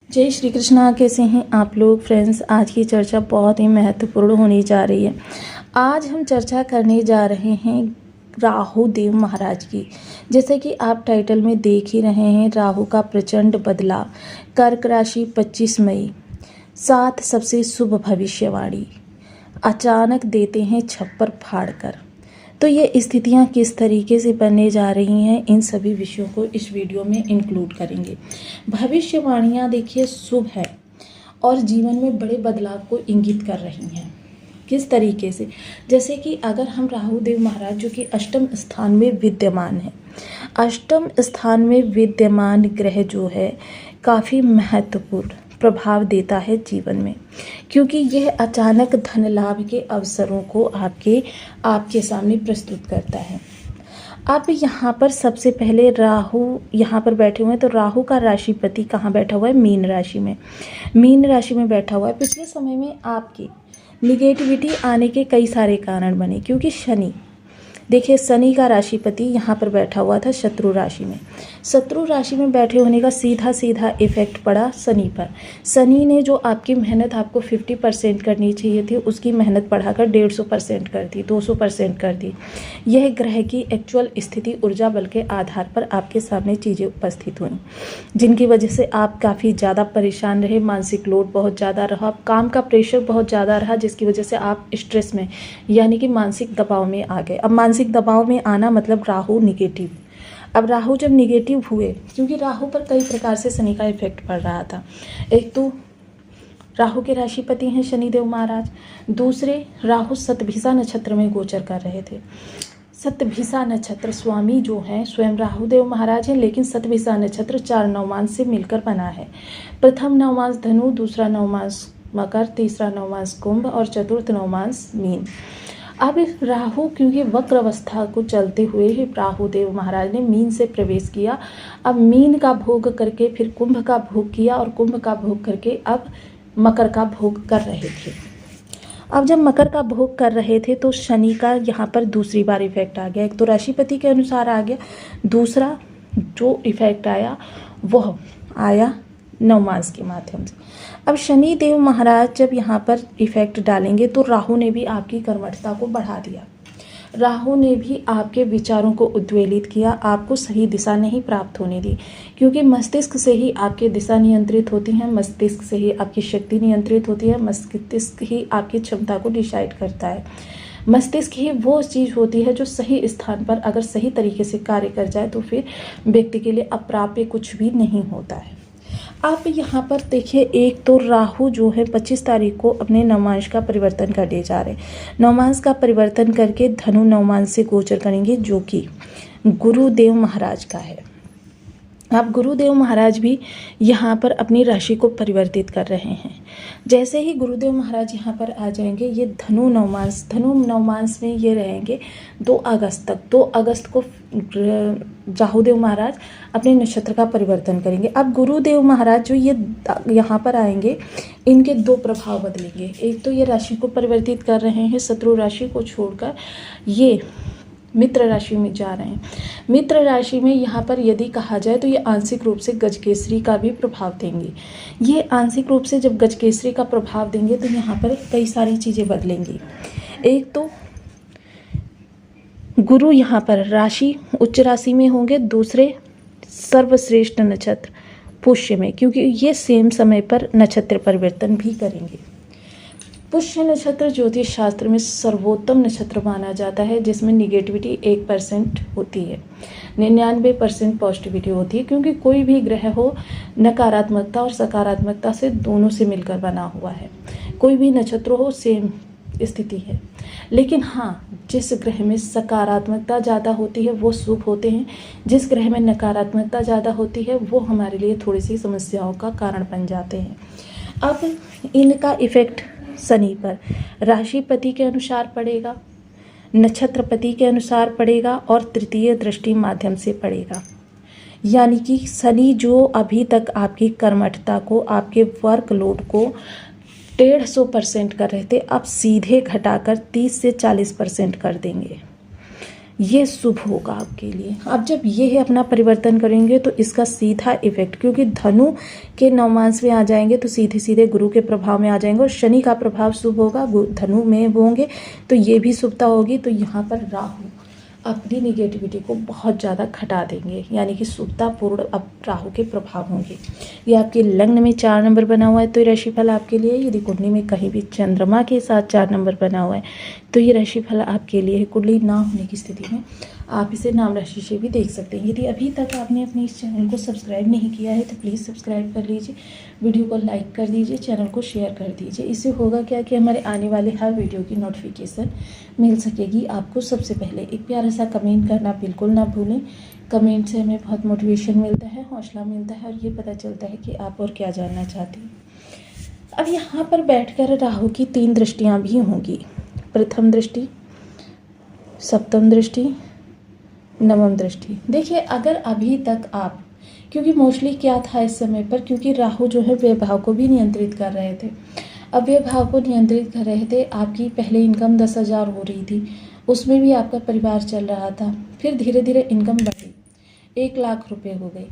जय श्री कृष्णा। कैसे हैं आप लोग फ्रेंड्स। आज की चर्चा बहुत ही महत्वपूर्ण होने जा रही है। आज हम चर्चा करने जा रहे हैं राहु देव महाराज की। जैसे कि आप टाइटल में देख ही रहे हैं, राहु का प्रचंड बदलाव, कर्क राशि 25 मई, 7 सबसे शुभ भविष्यवाणी, अचानक देते हैं छप्पर फाड़कर। तो ये स्थितियाँ किस तरीके से बनने जा रही हैं, इन सभी विषयों को इस वीडियो में इंक्लूड करेंगे। भविष्यवाणियाँ देखिए शुभ है और जीवन में बड़े बदलाव को इंगित कर रही हैं। किस तरीके से, जैसे कि अगर हम राहु देव महाराज जो कि अष्टम स्थान में विद्यमान है, अष्टम स्थान में विद्यमान ग्रह जो है काफ़ी महत्वपूर्ण प्रभाव देता है जीवन में, क्योंकि यह अचानक धन लाभ के अवसरों को आपके सामने प्रस्तुत करता है। अब यहाँ पर सबसे पहले राहु यहाँ पर बैठे हुए हैं, तो राहु का राशिपति कहाँ बैठा हुआ है? मीन राशि में। मीन राशि में बैठा हुआ है। पिछले समय में आपकी निगेटिविटी आने के कई सारे कारण बने, क्योंकि शनि, देखिए शनि का राशिपति यहाँ पर बैठा हुआ था शत्रु राशि में। शत्रु राशि में बैठे होने का सीधा सीधा इफेक्ट पड़ा शनि पर। शनि ने जो आपकी मेहनत आपको 50% करनी चाहिए थी, उसकी मेहनत बढ़ाकर 150% कर दी, 200% कर दी। यह ग्रह की एक्चुअल स्थिति ऊर्जा बल के आधार पर आपके सामने चीज़ें उपस्थित हुई, जिनकी वजह से आप काफ़ी ज़्यादा परेशान रहे। मानसिक लोड बहुत ज़्यादा रहा, काम का प्रेशर बहुत ज़्यादा रहा, जिसकी वजह से आप स्ट्रेस में यानी कि मानसिक दबाव में आ गए। अब मानसिक दबाव में आना मतलब राहु निगेटिव। अब राहु जब निगेटिव हुए, क्योंकि राहु पर कई प्रकार से शनि का इफेक्ट पड़ रहा था। एक तो राहु के राशिपति हैं शनिदेव महाराज, दूसरे राहु शतभिषा नक्षत्र में गोचर कर रहे थे। शतभिषा नक्षत्र स्वामी जो हैं स्वयं राहुदेव महाराज हैं, लेकिन शतभिषा नक्षत्र 4 नवमांश से मिलकर बना है। प्रथम नवमांश धनु, दूसरा नवमांश मकर, तीसरा नवमांश कुंभ और चतुर्थ नवमांश मीन। अब राहु क्योंकि वक्र अवस्था को चलते हुए ही राहुदेव महाराज ने मीन से प्रवेश किया। अब मीन का भोग करके फिर कुंभ का भोग किया और कुंभ का भोग करके अब मकर का भोग कर रहे थे। अब जब मकर का भोग कर रहे थे तो शनि का यहाँ पर दूसरी बार इफेक्ट आ गया। एक तो राशिपति के अनुसार आ गया, दूसरा जो इफेक्ट आया वह आया नवमांश के माध्यम से। अब शनि देव महाराज जब यहाँ पर इफेक्ट डालेंगे तो राहु ने भी आपकी कर्मठता को बढ़ा दिया। राहु ने भी आपके विचारों को उद्वेलित किया, आपको सही दिशा नहीं प्राप्त होने दी, क्योंकि मस्तिष्क से ही आपकी दिशा नियंत्रित होती है, मस्तिष्क से ही आपकी शक्ति नियंत्रित होती है, मस्तिष्क ही आपकी क्षमता को डिसाइड करता है। मस्तिष्क ही वो चीज़ होती है जो सही स्थान पर अगर सही तरीके से कार्य कर जाए तो फिर व्यक्ति के लिए अप्राप्य कुछ भी नहीं होता है। आप यहाँ पर देखिए, एक तो राहु जो है 25 तारीख को अपने नवमांश का परिवर्तन करने जा रहे हैं। नवमांश का परिवर्तन करके धनु नवमांश से गोचर करेंगे, जो कि गुरुदेव महाराज का है। अब गुरुदेव महाराज भी यहाँ पर अपनी राशि को परिवर्तित कर रहे हैं। जैसे ही गुरुदेव महाराज यहाँ पर आ जाएंगे, ये धनु नवमांश में ये रहेंगे 2 अगस्त तक। 2 अगस्त को राहुदेव महाराज अपने नक्षत्र का परिवर्तन करेंगे। अब गुरुदेव महाराज जो ये यहाँ पर आएंगे, इनके 2 प्रभाव बदलेंगे। एक तो ये राशि को परिवर्तित कर रहे हैं, शत्रु राशि को छोड़कर ये मित्र राशि में जा रहे हैं। मित्र राशि में यहाँ पर यदि कहा जाए तो ये आंशिक रूप से गजकेसरी का भी प्रभाव देंगे। ये आंशिक रूप से जब गजकेसरी का प्रभाव देंगे तो यहाँ पर कई सारी चीज़ें बदलेंगी। एक तो गुरु यहाँ पर राशि उच्च राशि में होंगे, दूसरे सर्वश्रेष्ठ नक्षत्र पुष्य में, क्योंकि ये सेम समय पर नक्षत्र परिवर्तन भी करेंगे। पुष्य नक्षत्र ज्योतिष शास्त्र में सर्वोत्तम नक्षत्र माना जाता है, जिसमें निगेटिविटी 1% होती है, 99% पॉजिटिविटी होती है, क्योंकि कोई भी ग्रह हो नकारात्मकता और सकारात्मकता से दोनों से मिलकर बना हुआ है। कोई भी नक्षत्र हो सेम स्थिति है। लेकिन हाँ, जिस ग्रह में सकारात्मकता ज़्यादा होती है वो शुभ होते हैं, जिस ग्रह में नकारात्मकता ज़्यादा होती है वो हमारे लिए थोड़ी सी समस्याओं का कारण बन जाते हैं। अब इनका इफेक्ट शनि पर राशिपति के अनुसार पड़ेगा, नक्षत्रपति के अनुसार पड़ेगा और तृतीय दृष्टि माध्यम से पड़ेगा। यानी कि शनि जो अभी तक आपकी कर्मठता को, आपके वर्कलोड को 150% कर रहे थे, अब सीधे घटाकर 30 से 40% कर देंगे। ये शुभ होगा आपके लिए। अब जब ये है अपना परिवर्तन करेंगे तो इसका सीधा इफेक्ट, क्योंकि धनु के नवमांश में आ जाएंगे तो सीधे सीधे गुरु के प्रभाव में आ जाएंगे और शनि का प्रभाव शुभ होगा, धनु में होंगे तो ये भी शुभता होगी। तो यहाँ पर राहु अपनी निगेटिविटी को बहुत ज़्यादा घटा देंगे, यानी कि शुभतापूर्ण अब राहु के प्रभाव होंगे। ये आपके लग्न में 4 नंबर बना हुआ है तो ये राशिफल आपके लिए। यदि कुंडली में कहीं भी चंद्रमा के साथ 4 नंबर बना हुआ है तो ये राशिफल आपके लिए है। कुंडली ना होने की स्थिति में आप इसे नाम राशि से भी देख सकते हैं। यदि अभी तक आपने अपने इस चैनल को सब्सक्राइब नहीं किया है तो प्लीज़ सब्सक्राइब कर लीजिए, वीडियो को लाइक कर दीजिए, चैनल को शेयर कर दीजिए। इससे होगा क्या कि हमारे आने वाले हर वीडियो की नोटिफिकेशन मिल सकेगी आपको सबसे पहले। एक प्यारा सा कमेंट करना बिल्कुल ना भूलें। कमेंट से हमें बहुत मोटिवेशन मिलता है, हौसला मिलता है और ये पता चलता है कि आप और क्या जानना चाहते हैं। अब यहाँ पर बैठकर राहु की 3 दृष्टियाँ भी होंगी। प्रथम दृष्टि, सप्तम दृष्टि, नवम दृष्टि। देखिए अगर अभी तक आप, क्योंकि मोस्टली क्या था इस समय पर, क्योंकि राहु जो है व्यभाव को भी नियंत्रित कर रहे थे। अब व्यभाव को नियंत्रित कर रहे थे, आपकी पहले इनकम 10,000 हो रही थी, उसमें भी आपका परिवार चल रहा था। फिर धीरे धीरे इनकम बढ़ी, 1 लाख रुपए हो गई।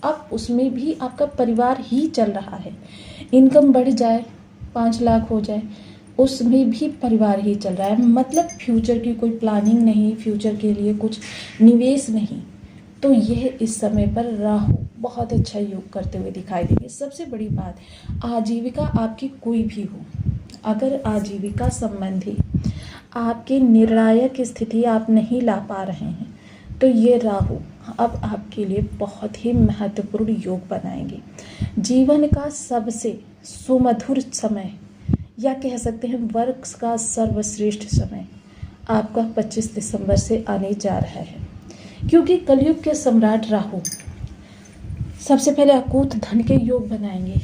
अब उसमें भी आपका परिवार ही चल रहा है। इनकम बढ़ जाए, 5 लाख हो जाए, उसमें भी परिवार ही चल रहा है। मतलब फ्यूचर की कोई प्लानिंग नहीं, फ्यूचर के लिए कुछ निवेश नहीं। तो यह इस समय पर राहु बहुत अच्छा योग करते हुए दिखाई देंगे। सबसे बड़ी बात, आजीविका आपकी कोई भी हो, अगर आजीविका संबंधी आपकी निर्णायक स्थिति आप नहीं ला पा रहे हैं तो ये राहु अब आपके लिए बहुत ही महत्वपूर्ण योग बनाएंगे। जीवन का सबसे सुमधुर समय, या कह सकते हैं वर्ष का सर्वश्रेष्ठ समय आपका 25 दिसंबर से आने जा रहा है। क्योंकि कलयुग के सम्राट राहु सबसे पहले अकूत धन के योग बनाएंगे,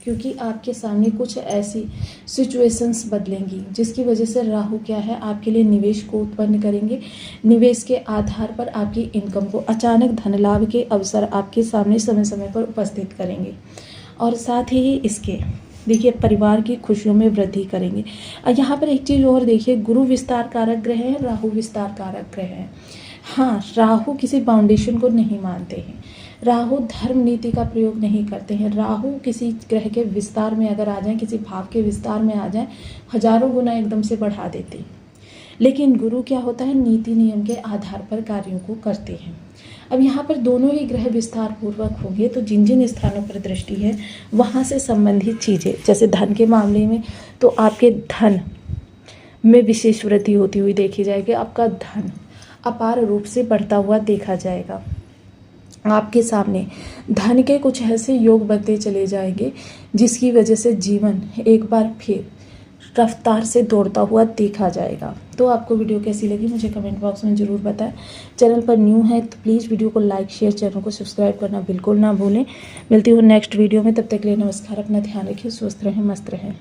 क्योंकि आपके सामने कुछ ऐसी सिचुएशंस बदलेंगी जिसकी वजह से राहु क्या है आपके लिए निवेश को उत्पन्न करेंगे। निवेश के आधार पर आपकी इनकम को, अचानक धन लाभ के अवसर आपके सामने समय समय पर उपस्थित करेंगे। और साथ ही इसके देखिए परिवार की खुशियों में वृद्धि करेंगे। और यहाँ पर एक चीज़ और देखिए, गुरु विस्तार कारक ग्रह है, राहु विस्तार कारक ग्रह है। हाँ, राहु किसी फाउंडेशन को नहीं मानते हैं, राहु धर्म नीति का प्रयोग नहीं करते हैं। राहु किसी ग्रह के विस्तार में अगर आ जाए, किसी भाव के विस्तार में आ जाए, हजारों गुना एकदम से बढ़ा देते हैं। लेकिन गुरु क्या होता है, नीति नियम के आधार पर कार्यों को करते हैं। अब यहाँ पर दोनों ही ग्रह विस्तार पूर्वक होंगे तो जिन जिन स्थानों पर दृष्टि है वहाँ से संबंधित चीज़ें, जैसे धन के मामले में तो आपके धन में विशेष वृद्धि होती हुई देखी जाएगी। आपका धन अपार रूप से बढ़ता हुआ देखा जाएगा। आपके सामने धन के कुछ ऐसे योग बनते चले जाएंगे जिसकी वजह से जीवन एक बार फिर रफ्तार से दौड़ता हुआ देखा जाएगा। तो आपको वीडियो कैसी लगी मुझे कमेंट बॉक्स में ज़रूर बताएं। चैनल पर न्यू है तो प्लीज़ वीडियो को लाइक शेयर, चैनल को सब्सक्राइब करना बिल्कुल ना भूलें। मिलती हूँ नेक्स्ट वीडियो में, तब तक के लिए नमस्कार। अपना ध्यान रखिए, स्वस्थ रहें, मस्त रहें।